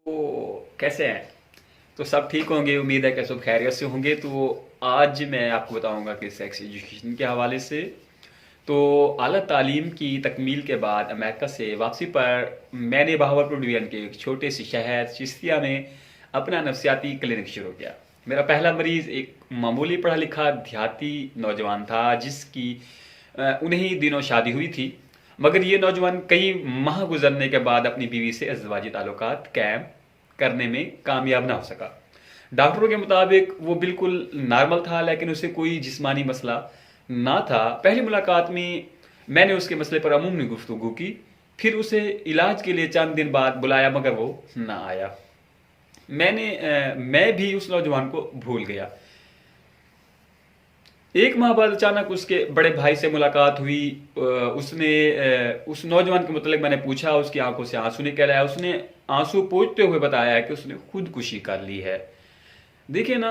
कैसे हैं? तो सब ठीक होंगे, उम्मीद है कि सब खैरियत से होंगे। तो आज मैं आपको बताऊंगा कि सेक्स एजुकेशन के हवाले से। तो आला तालीम की तकमील के बाद अमेरिका से वापसी पर मैंने बहावलपुर डिवीजन के एक छोटे से शहर चिश्तिया में अपना नफसियाती क्लिनिक शुरू किया। मेरा पहला मरीज एक मामूली पढ़ा लिखा देहाती नौजवान था जिसकी उन्हीं ही दिनों शादी हुई थी। मगर ये नौजवान कई माह गुजरने के बाद अपनी बीवी से अज़वाजी ताल्लुकात कायम करने में कामयाब ना हो सका। डॉक्टरों के मुताबिक वो बिल्कुल नॉर्मल था, लेकिन उसे कोई जिस्मानी मसला ना था। पहली मुलाकात में मैंने उसके मसले पर अमूमी गुफ्तगू की, फिर उसे इलाज के लिए चंद दिन बाद बुलाया, मगर वो ना आया। मैं भी उस नौजवान को भूल गया। एक माह बाद अचानक उसके बड़े भाई से मुलाकात हुई। उस नौजवान के मुतल्लिक मैंने पूछा, उसकी आंखों से आंसू निकल आया। उसने आंसू पोंछते हुए बताया कि उसने खुदकुशी कर ली है। देखिए ना,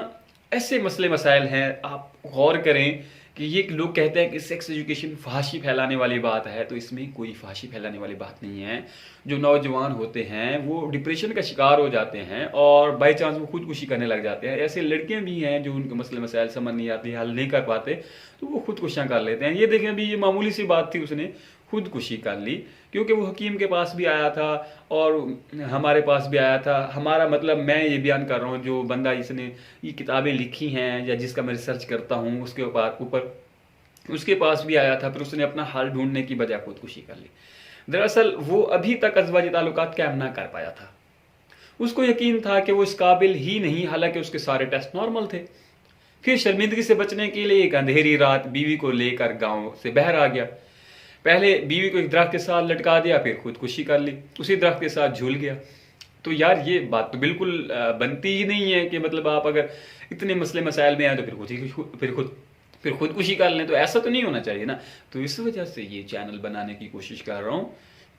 ऐसे मसले मसाइल हैं, आप गौर करें कि ये लोग कहते हैं कि सेक्स एजुकेशन फहाशी फैलाने वाली बात है, तो इसमें कोई फहाशी फैलाने वाली बात नहीं है। जो नौजवान होते हैं वो डिप्रेशन का शिकार हो जाते हैं और बाई चांस वो खुदकुशी करने लग जाते हैं। ऐसे लड़कियां भी हैं जो उनके मसले मसाइल समझ नहीं आती, हल नहीं कर पाते, तो वो खुदकुशियां कर लेते हैं। ये देखें, अभी ये मामूली सी बात थी, उसने खुदकुशी कर ली क्योंकि वो हकीम के पास भी आया था और हमारे पास भी आया था। हमारा मतलब, मैं ये बयान कर रहा हूँ, जो बंदा इसने ये किताबें लिखी हैं या जिसका मैं रिसर्च करता हूँ उसके ऊपर उसके पास भी आया था, फिर उसने अपना हल ढूंढने की बजाय खुदकुशी कर ली। दरअसल वो अभी तक अज़वाजी ताल्लुकात कायम ना कर पाया था। उसको यकीन था कि वो इस काबिल ही नहीं, हालांकि उसके सारे टेस्ट नॉर्मल थे। फिर शर्मिंदगी से बचने के लिए एक अंधेरी रात बीवी को लेकर गांव से बाहर आ गया। पहले बीवी को एक दरख्त के साथ लटका दिया, फिर खुदकुशी कर ली, उसी दरख्त के साथ झूल गया। तो यार, ये बात तो बिल्कुल बनती ही नहीं है कि मतलब आप अगर इतने मसले मसाइल में आए तो फिर खुदकुशी कर लें, तो ऐसा तो नहीं होना चाहिए ना। तो इस वजह से ये चैनल बनाने की कोशिश कर रहा हूँ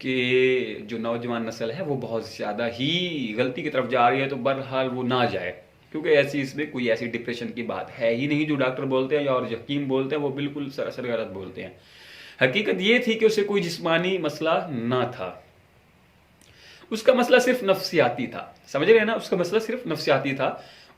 कि जो नौजवान नस्ल है वो बहुत ज़्यादा ही गलती की तरफ जा रही है, तो बहरहाल वो ना जाए, क्योंकि ऐसी इसमें कोई ऐसी डिप्रेशन की बात है ही नहीं। जो डॉक्टर बोलते हैं या और हकीम बोलते हैं वो बिल्कुल सरासर गलत बोलते हैं। हकीकत ये थी कि उसे कोई जिस्मानी मसला ना था, उसका मसला सिर्फ नफ्सियाती था। समझ रहे हैं ना, उसका मसला सिर्फ नफ्सियाती था।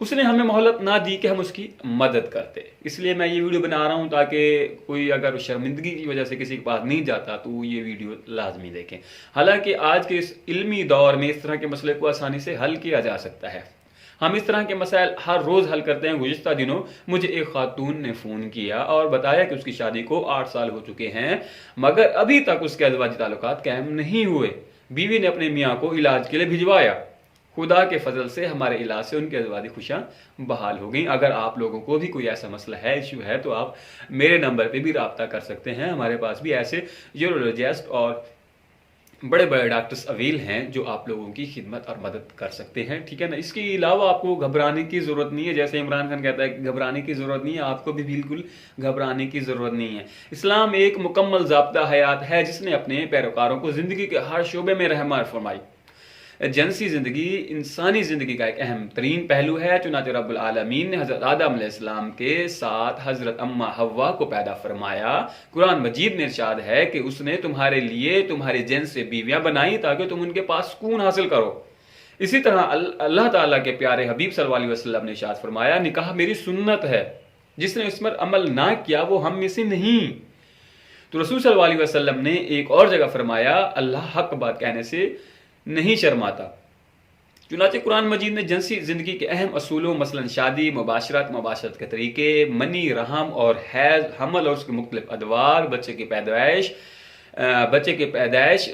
उसने हमें मोहलत ना दी कि हम उसकी मदद करते। इसलिए मैं ये वीडियो बना रहा हूं ताकि कोई अगर शर्मिंदगी की वजह से किसी के पास नहीं जाता तो ये वीडियो लाजमी देखें। हालांकि आज के इस इल्मी दौर में इस तरह के मसले को आसानी से हल किया जा सकता है। हम इस तरह के मसाइल हर रोज़ हल करते हैं। गुज़िश्ता दिनों मुझे एक खातून ने फ़ोन किया और बताया कि उसकी शादी को 8 साल हो चुके हैं, मगर अभी तक उसके अज़वाजी ताल्लुकात कायम नहीं हुए। बीवी ने अपने मियाँ को इलाज के लिए भिजवाया। खुदा के फजल से हमारे इलाज से उनकी अज़वाजी खुशियाँ बहाल हो गई। अगर आप लोगों को भी कोई ऐसा मसला है, इशू है, तो आप मेरे नंबर पे भी रब्ता कर सकते हैं। हमारे पास भी ऐसे यूरोलॉजिस्ट और बड़े बड़े डॉक्टर्स अवेल हैं जो आप लोगों की खिदमत और मदद कर सकते हैं, ठीक है ना। इसके अलावा आपको घबराने की ज़रूरत नहीं है। जैसे इमरान खान कहता है कि घबराने की ज़रूरत नहीं है, आपको भी बिल्कुल घबराने की ज़रूरत नहीं है। इस्लाम एक मुकम्मल ज़ाब्ता हयात है जिसने अपने पैरोकारों को ज़िंदगी के हर शोबे में रहनुमाई फरमाई। जनसी ज़िंदगी इंसानी ज़िंदगी का एक अहम तरीन पहलू है। चुनांचे रब्बुल आलमीन ने हज़रत आदम अलैहिस्सलाम के साथ हज़रत अम्मा हव्वा को पैदा फरमाया। कुरान मजीद में इरशाद है कि उसने तुम्हारे लिए तुम्हारे जिन्स से बीवियां बनाई ताकि तुम उनके पास सुकून हासिल करो। इसी तरह अल्लाह ताला के प्यारे हबीब सल्लल्लाहु अलैहि वसल्लम ने इरशाद फरमाया, निकाह मेरी सुन्नत है, जिसने इस पर अमल ना किया वो हम में से नहीं। तो रसूल सल्लल्लाहु अलैहि वसल्लम ने एक और जगह फरमाया, अल्लाह हक बात कहने से नहीं शर्माता। चुनांचे कुरान मजीद ने जिनसी जिंदगी के अहम असूलों मसलन शादी, मुबाशरत के तरीके, मनी, रहम और हैज, हमल और उसके मुख्तलिफ अदवार, बच्चे की पैदाइश,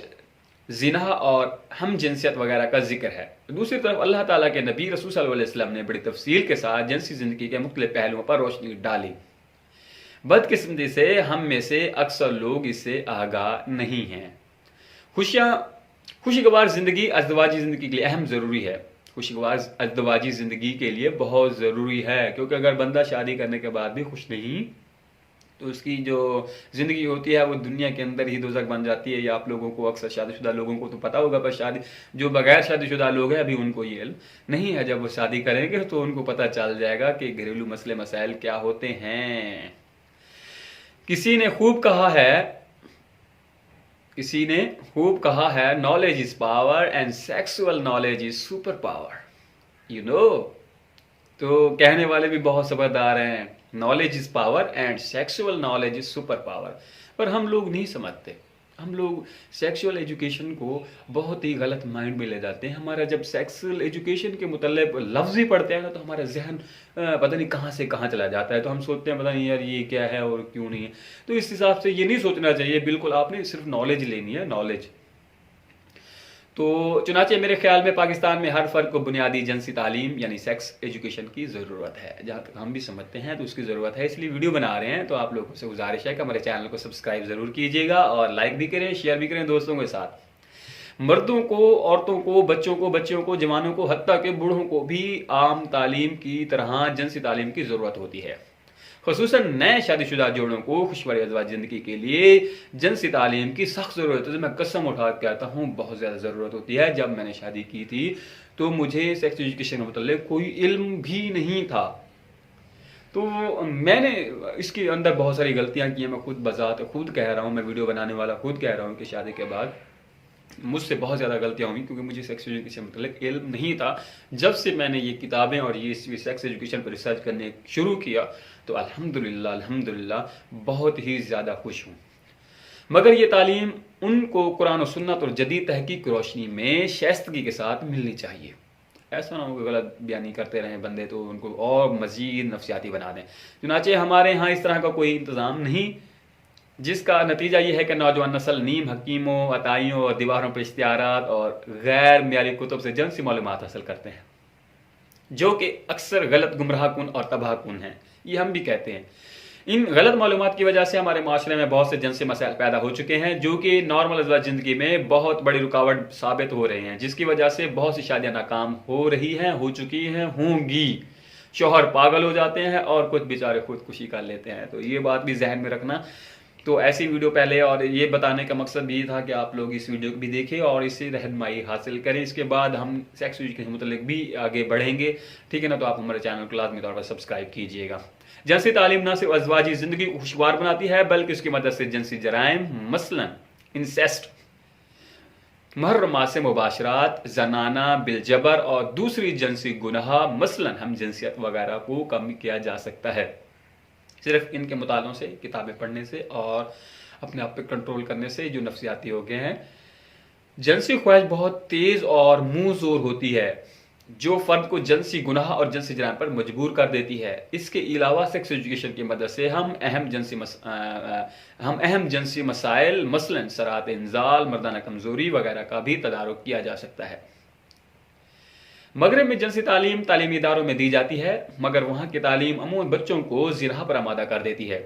जिना और हम जिनसियत वगैरह का जिक्र है। दूसरी तरफ अल्लाह ताला के नबी रसूल सल्लल्लाहु अलैहि वसल्लम ने बड़ी तफसील के साथ जिनसी जिंदगी के मुख्तलिफ पहलुओं पर रोशनी डाली। बदकिस्मती से हम में से अक्सर लोग इससे आगाह नहीं हैं। खुशगवार जिंदगी अज़दवाजी जिंदगी के लिए अहम ज़रूरी है। खुशगवार अज़दवाजी जिंदगी के लिए बहुत ज़रूरी है, क्योंकि अगर बंदा शादी करने के बाद भी खुश नहीं तो उसकी जो ज़िंदगी होती है वो दुनिया के अंदर ही दोज़ख बन जाती है। ये आप लोगों को, अक्सर शादीशुदा लोगों को तो पता होगा, पर जो बगैर शादीशुदा लोग हैं अभी उनको ये इल्म नहीं है। जब वो शादी करेंगे तो उनको पता चल जाएगा कि घरेलू मसले मसाइल क्या होते हैं। किसी ने खूब कहा है किसी ने खूब कहा है, knowledge is power and sexual knowledge is super power, you know. तो कहने वाले भी बहुत समझदार हैं, knowledge is power and sexual knowledge is super power. पर हम लोग नहीं समझते, हम लोग सेक्सुअल एजुकेशन को बहुत ही गलत माइंड में ले जाते हैं। हमारा जब सेक्सुअल एजुकेशन के मुतल्लिक़ लफ्ज़ ही पढ़ते हैं ना, तो हमारा जहन पता नहीं कहाँ से कहाँ चला जाता है। तो हम सोचते हैं पता नहीं यार ये क्या है और क्यों नहीं है। तो इस हिसाब से ये नहीं सोचना चाहिए बिल्कुल, आपने सिर्फ नॉलेज लेनी है, नॉलेज। तो चुनाचे मेरे ख्याल में पाकिस्तान में हर फर्द को बुनियादी जिनसी तालीम यानी सेक्स एजुकेशन की ज़रूरत है, जहाँ तक हम भी समझते हैं तो उसकी ज़रूरत है, इसलिए वीडियो बना रहे हैं। तो आप लोगों से गुजारिश है कि हमारे चैनल को सब्सक्राइब ज़रूर कीजिएगा और लाइक भी करें, शेयर भी करें दोस्तों के साथ। मर्दों को, औरतों को, बच्चों को, बच्चियों को, जवानों को, हत्ता के बूढ़ों को भी आम तालीम की तरह जिनसी तालीम की ज़रूरत होती है। ख़ुसूसन नए शादीशुदा जोड़ों को खुशहाल अज़वाज ज़िंदगी के लिए जिनसी तालीम की सख्त ज़रूरत है। मैं कसम उठा के कहता हूँ बहुत ज़्यादा ज़रूरत होती है। जब मैंने शादी की थी तो मुझे सेक्स एजुकेशन के मतलब कोई इल्म भी नहीं था। तो मैंने इसके अंदर बहुत सारी गलतियाँ की हैं। मैं खुद बजात खुद कह रहा हूँ, मैं वीडियो बनाने वाला खुद कह रहा हूँ कि शादी के बाद मुझसे बहुत ज़्यादा गलतियाँ हुई, क्योंकि मुझे सेक्स एजुकेशन मतलब इल्म नहीं था। जब से मैंने ये किताबें और ये सेक्स एजुकेशन पर रिसर्च करने शुरू किया तो अल्हम्दुलिल्लाह बहुत ही ज़्यादा खुश हूँ। मगर ये तालीम उनको कुरान और सुन्नत और जदीद तहकीक की रोशनी में शाइस्तगी के साथ मिलनी चाहिए। ऐसा ना हो कि गलत बयानी करते रहें बंदे तो उनको और मज़ीद नफसियाती बना दें। चुनाचे हमारे यहाँ इस तरह का कोई इंतज़ाम नहीं, जिसका नतीजा ये है कि नौजवान नस्ल नीम हकीमों, अताइयों और दीवारों पर इश्तिहारात और गैर मियारी कुतुब से जिनसी मालूमात हासिल करते हैं, जो कि अक्सर गलत, गुमराहकुन और तबाहकुन हैं। ये हम भी कहते हैं। इन गलत मालूमात की वजह से हमारे माशरे में बहुत से जिनसी मसाइल पैदा हो चुके हैं, जो कि नॉर्मल अज़वाज ज़िंदगी में बहुत बड़ी रुकावट साबित हो रहे हैं, जिसकी वजह से बहुत सी शादियां नाकाम हो रही हैं, हो चुकी हैं, होंगी। शौहर पागल हो जाते हैं और कुछ बेचारे खुदकुशी कर लेते हैं। तो ये बात भी जहन में रखना। तो ऐसी वीडियो पहले, और ये बताने का मकसद भी था कि आप लोग इस वीडियो को भी देखें और इससे रहनुमाई हासिल करें। इसके बाद हम सेक्स एजुकेशन के मुतालिक भी आगे बढ़ेंगे, ठीक है ना। तो आप हमारे चैनल को लाजमी तौर पर सब्सक्राइब कीजिएगा। जिनसी तालीम न सिर्फ अज़वाजी ज़िंदगी को खुशगवार बनाती है, बल्कि उसकी मदद से जिनसी जराइम मसलन इंसेस्ट, मुहर्रमात से मुबाशरात, जनाना बिलजबर और दूसरी जिनसी गुनाह मसलन हम जिनसियत वगैरह को कम किया जा सकता है, सिर्फ इनके मुतालों से, किताबें पढ़ने से और अपने आप पे कंट्रोल करने से, जो नफसियाती हो गए हैं। जिनसी ख्वाहिश बहुत तेज़ और मुंह जोर होती है, जो फर्द को जिनसी गुनाह और जिनसी जराइम पर मजबूर कर देती है। इसके अलावा सेक्स एजुकेशन की मदद से हम अहम जिनसी मसाइल मसलन सरात इंजाल, मर्दाना कमजोरी वगैरह का भी तदारुक किया जा सकता है। मगरब में जिनसी तालीम तालीमी इदारों में दी जाती है, मगर वहाँ की तालीम अमूमन बच्चों को ज़िना पर आमादा कर देती है।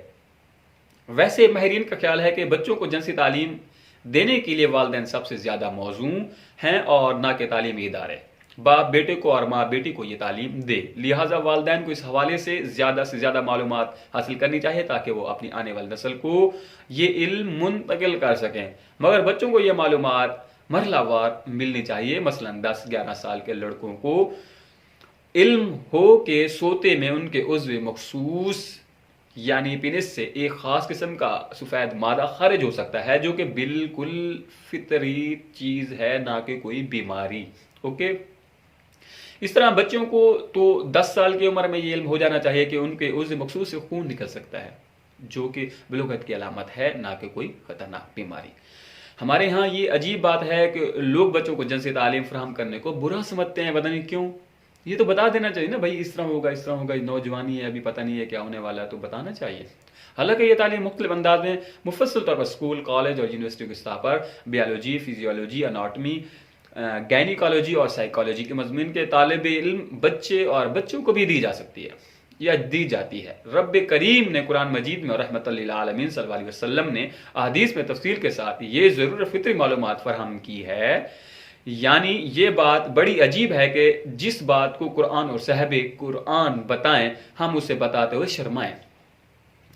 वैसे माहिरीन का ख्याल है कि बच्चों को जिनसी तालीम देने के लिए वालिदैन सबसे ज़्यादा मौजूं हैं और ना कि तालीमी इदारे। बाप बेटे को और माँ बेटी को ये तालीम दे, लिहाजा वालिदैन को इस हवाले से ज़्यादा मालूमात हासिल करनी चाहिए ताकि वो अपनी आने वाली नस्ल को ये इल्म मुंतकिल कर सकें। मगर बच्चों को ये मालूमात मरहलावार मिलनी चाहिए। मसलन 10-11 साल के लड़कों को इल्म हो कि सोते में उनके उज़्व मखसूस यानी पेनिस से एक ख़ास किस्म का सफ़ेद मादा खारिज हो सकता है, जो कि बिल्कुल फितरी चीज़ है, ना कि कोई बीमारी। ओके, इस तरह बच्चों को तो 10 साल की उम्र में ये इल्म हो जाना चाहिए कि उनके उज़्व मखसूस से खून निकल सकता है, जो कि बलूगत की अलामत है, ना कि कोई ख़तरनाक बीमारी। हमारे यहाँ ये अजीब बात है कि लोग बच्चों को जिनसी तालीम फराहम करने को बुरा समझते हैं, पता नहीं क्यों। ये तो बता देना चाहिए ना भाई, इस तरह होगा, इस तरह होगा, नौजवानी है, अभी पता नहीं है क्या होने वाला है, तो बताना चाहिए। हालांकि ये तालीम मुख्तलिफ अंदाज में मुफस्सल तौर पर स्कूल, कॉलेज और यूनिवर्सिटी की सतह पर बायोलॉजी, फिजियोलॉजी, एनाटॉमी, गायनिकोलॉजी और साइकोलॉजी के मज़मून के तालिब इल्म बच्चे और बच्चों को भी दी जा सकती है या दी जाती है। रब करीम ने कुरान मजीद में और रहमतुल लिल आलमीन सल्लल्लाहु अलैहि वसल्लम ने अहदीस में तफसील के साथ ये ज़रूर फितरी मालूमात फराहम की है। यानी ये बात बड़ी अजीब है कि जिस बात को कुरान और साहिबे कुरान बताएं, हम उसे बताते हुए शर्माएं।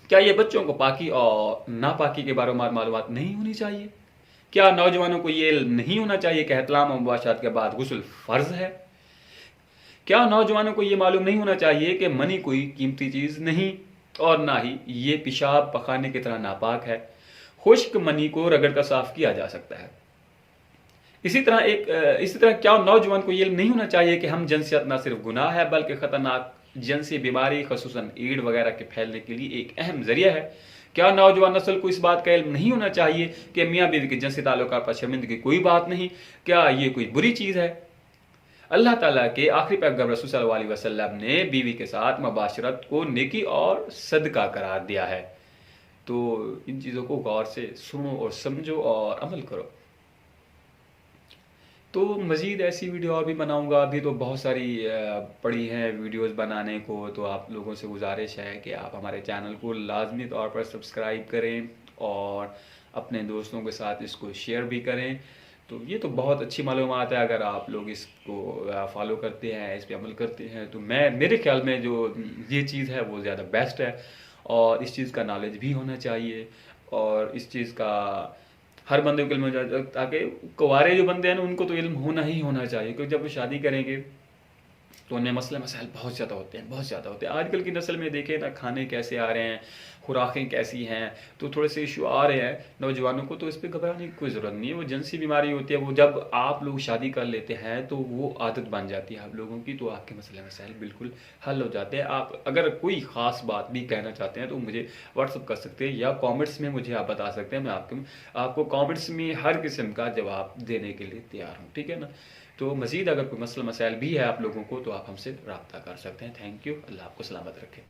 क्या ये बच्चों को पाकी और नापाकी के बारे में मालूमात नहीं होनी चाहिए? क्या नौजवानों को ये नहीं होना चाहिए कि इहतिलाम और मुबाशरत के बाद गुस्ल फ़र्ज है? क्या नौजवानों को ये मालूम नहीं होना चाहिए कि मनी कोई कीमती चीज़ नहीं और ना ही ये पेशाब पखाने की तरह नापाक है? खुश्क मनी को रगड़ कर साफ किया जा सकता है। इसी तरह क्या नौजवान को ये नहीं होना चाहिए कि हम जिनसियत न सिर्फ गुनाह है बल्कि खतरनाक जिनसी बीमारी खसूसन एड वगैरह के फैलने के लिए एक अहम जरिया है। क्या नौजवान नस्ल को इस बात का इल्म नहीं होना चाहिए कि मियाँ बीवी के जिनसी ताल्लुकात पर शर्मिंदगी कोई बात नहीं, क्या ये कोई बुरी चीज़ है? अल्लाह ताला के आखिरी पैगंबर रसूल सल्लल्लाहु अलैहि वसल्लम ने बीवी के साथ मुबाशरत को नेकी और सदका करार दिया है। तो इन चीज़ों को गौर से सुनो और समझो और अमल करो। तो मज़ीद ऐसी वीडियो और भी बनाऊंगा। अभी तो बहुत सारी पड़ी हैं वीडियोस बनाने को। तो आप लोगों से गुजारिश है कि आप हमारे चैनल को लाजमी तौर पर सब्सक्राइब करें और अपने दोस्तों के साथ इसको शेयर भी करें। तो ये तो बहुत अच्छी मालूमात है, अगर आप लोग इसको फॉलो करते हैं, इस पर अमल करते हैं, तो मेरे ख्याल में जो ये चीज़ है वो ज़्यादा बेस्ट है। और इस चीज़ का नॉलेज भी होना चाहिए और इस चीज़ का हर बंदे को इल्म हो जाए, ताकि कुंवारे जो बंदे हैं ना उनको तो इल्म होना ही होना चाहिए, क्योंकि जब वो शादी करेंगे तो उन्हें मसले मसाइल बहुत ज़्यादा होते हैं, बहुत ज़्यादा होते हैं। आजकल की नस्ल में देखें ना, खाने कैसे आ रहे हैं, खुराकें कैसी हैं, तो थोड़े से इशू आ रहे हैं नौजवानों को। तो इस पर घबराने की कोई ज़रूरत नहीं है। वो जिनसी बीमारी होती है, वो जब आप लोग शादी कर लेते हैं तो वो आदत बन जाती है आप लोगों की, तो आपके मसले मसाइल बिल्कुल हल हो जाते हैं। आप अगर कोई ख़ास बात भी कहना चाहते हैं तो मुझे व्हाट्सअप कर सकते हैं या कॉमेंट्स में मुझे आप बता सकते हैं। मैं आपको कॉमेंट्स में हर किस्म का जवाब देने के लिए तैयार हूँ, ठीक है ना। तो मज़ीद अगर कोई मसला मसाइल भी है आप लोगों को तो आप हमसे रब्ता कर सकते हैं। Thank you. अल्लाह आपको सलामत रखे।